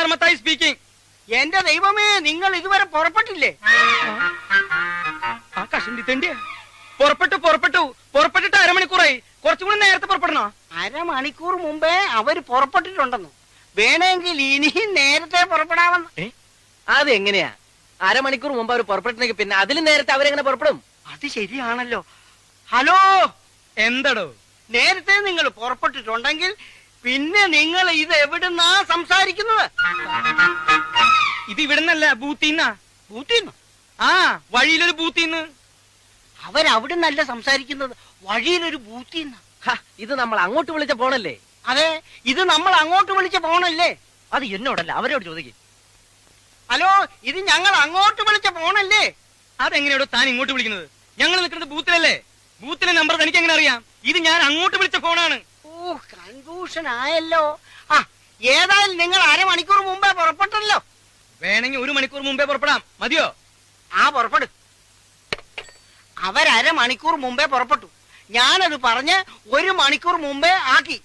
നർമ്മത്തായി speaking. എന്റെ ദൈവമേ, നിങ്ങൾ ഇതുവരെ പുറപ്പെട്ടില്ലേ? ആ കഷണ്ടി തെണ്ടിയ പുറപ്പെട്ടിട്ട് അരമണിക്കൂറായി. കുറച്ചുകൂടി നേരത്തെ പുറപ്പെടണോ? അരമണിക്കൂർ മുമ്പേ അവര് പുറപ്പെട്ടിട്ടുണ്ടെന്ന്. വേണമെങ്കിൽ ഇനിയും നേരത്തെ പുറപ്പെടാമെന്ന്. അതെങ്ങനെയാ? അരമണിക്കൂർ മുമ്പ് അവർ പുറപ്പെട്ടെങ്കിൽ പിന്നെ അതിലും നേരത്തെ അവരെങ്ങനെ പുറപ്പെടും? അത് ശരിയാണല്ലോ. ഹലോ, എന്തടോ? നേരത്തെ നിങ്ങൾ പുറപ്പെട്ടിട്ടുണ്ടെങ്കിൽ പിന്നെ നിങ്ങൾ ഇത് എവിടുന്നാ സംസാരിക്കുന്നത്? ഇത് ഇവിടുന്നല്ല, ബൂത്തിന്നാ. ബൂത്തിന്ന്? ആ, വഴിയിലൊരു ബൂത്തിന്ന്. അവരവിടുന്നല്ല സംസാരിക്കുന്നത്, വഴിയിലൊരു ബൂത്തിന്ന്. ഇത് നമ്മൾ അങ്ങോട്ട് വിളിച്ച ഫോണല്ലേ? അതെ, ഇത് നമ്മൾ അങ്ങോട്ട് വിളിച്ച ഫോണല്ലേ? അത് എന്നോടല്ല, അവരോട് ചോദിക്കും. ഹലോ, ഇത് ഞങ്ങൾ അങ്ങോട്ട് വിളിച്ച ഫോണല്ലേ? അതെങ്ങനെയാടോ താൻ ഇങ്ങോട്ട് വിളിക്കുന്നത്? ഞങ്ങൾ നിൽക്കുന്നത് ബൂത്തിലല്ലേ? ബൂത്തിലെ നമ്പർ തനിക്ക് എങ്ങനെ അറിയാം? ഇത് ഞാൻ അങ്ങോട്ട് വിളിച്ച ഫോണാണ്. ഓ, കൺഫ്യൂഷൻ ആയല്ലോ. ആ, ഏതായാലും നിങ്ങൾ അരമണിക്കൂർ മുമ്പേ പുറപ്പെട്ടല്ലോ. വേണമെങ്കിൽ 1 മണിക്കൂർ മുമ്പേ പുറപ്പെടാം. മതിയോ? ആ, പുറപ്പെടു. അവരമണിക്കൂർ മുമ്പേ പുറപ്പെട്ടു. ഞാനത് പറഞ്ഞ് 1 മണിക്കൂർ മുമ്പേ ആക്കി.